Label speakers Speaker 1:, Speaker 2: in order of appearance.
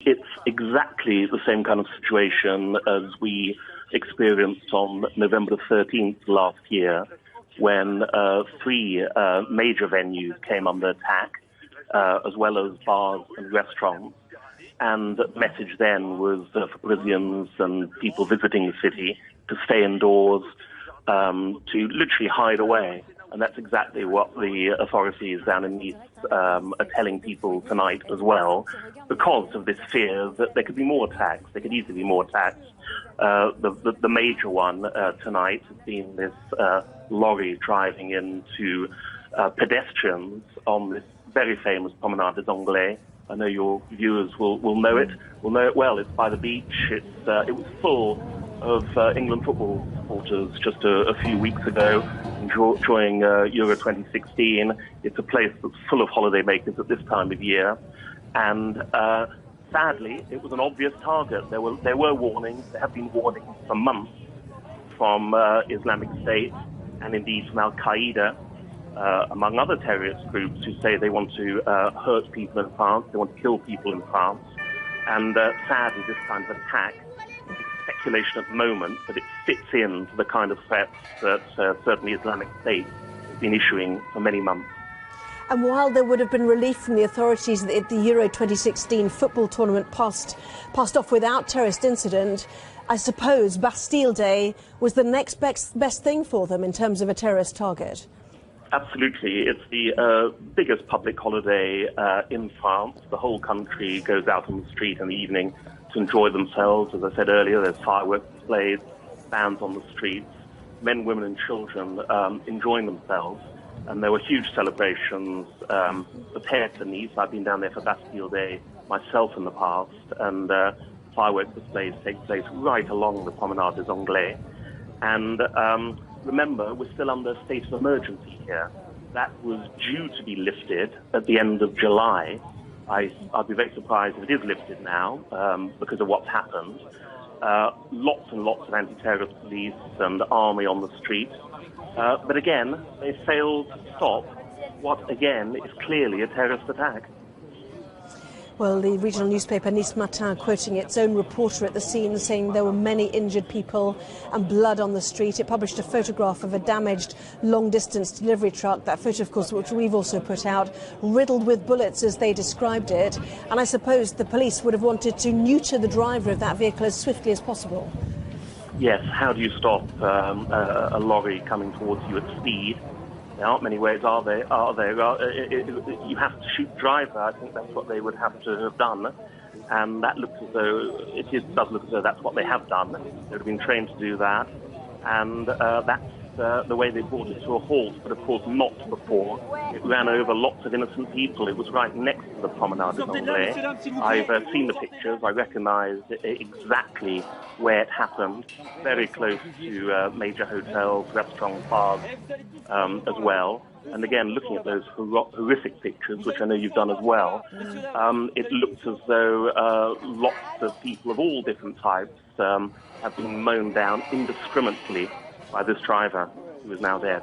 Speaker 1: It's exactly the same kind of situation as we experienced on November the 13th last year, when three major venues came under attack, as well as bars and restaurants. And the message then was for Parisians and people visiting the city to stay indoors, to literally hide away. And that's exactly what the authorities down in Nice are telling people tonight as well, because of this fear that there could be more attacks. There could easily be more attacks. The major one tonight has been this lorry driving into pedestrians on this very famous Promenade des Anglais. I know your viewers will know it. Will know it well. It's by the beach. It was full of England football supporters just a few weeks ago during Euro 2016. It's a place that's full of holidaymakers at this time of year, and sadly, it was an obvious target. There were warnings. There have been warnings for months from Islamic State and indeed from Al Qaeda, among other terrorist groups who say they want to hurt people in France, they want to kill people in France. And sadly, this kind of attack, it's speculation at the moment, but it fits into the kind of threats that certainly Islamic State has been issuing for many months.
Speaker 2: And while there would have been relief from the authorities that the Euro 2016 football tournament passed off without terrorist incident, I suppose Bastille Day was the next best thing for them in terms of a terrorist target.
Speaker 1: Absolutely. It's the biggest public holiday in France. The whole country goes out on the street in the evening to enjoy themselves. As I said earlier, there's fireworks displays, bands on the streets, men, women and children enjoying themselves. And there were huge celebrations prepared for Nice. I've been down there for Bastille Day myself in the past, and fireworks displays take place right along the Promenade des Anglais. And remember, we're still under a state of emergency here. That was due to be lifted at the end of July. I'd be very surprised if it is lifted now because of what's happened. Lots and lots of anti-terrorist police and army on the street. But again, they failed to stop what, again, is clearly a terrorist attack.
Speaker 2: Well, the regional newspaper Nice Matin, quoting its own reporter at the scene, saying there were many injured people and blood on the street. It published a photograph of a damaged long-distance delivery truck. That photo, of course, which we've also put out, riddled with bullets, as they described it. And I suppose the police would have wanted to neuter the driver of that vehicle as swiftly as possible.
Speaker 1: Yes, how do you stop a lorry coming towards you at speed? There aren't many ways, are there? You have to shoot the driver. I think that's what they would have to have done. And that looks as though, does look as though that's what they have done. They would have been trained to do that. And that's the way they brought it to a halt, but of course not before. It ran over lots of innocent people. It was right next to the Promenade des Anglais. I've seen the pictures. I recognise exactly where it happened, very close to major hotels, restaurants, bars as well. And again, looking at those horrific pictures, which I know you've done as well, it looks as though lots of people of all different types have been mown down indiscriminately by this driver who is now dead.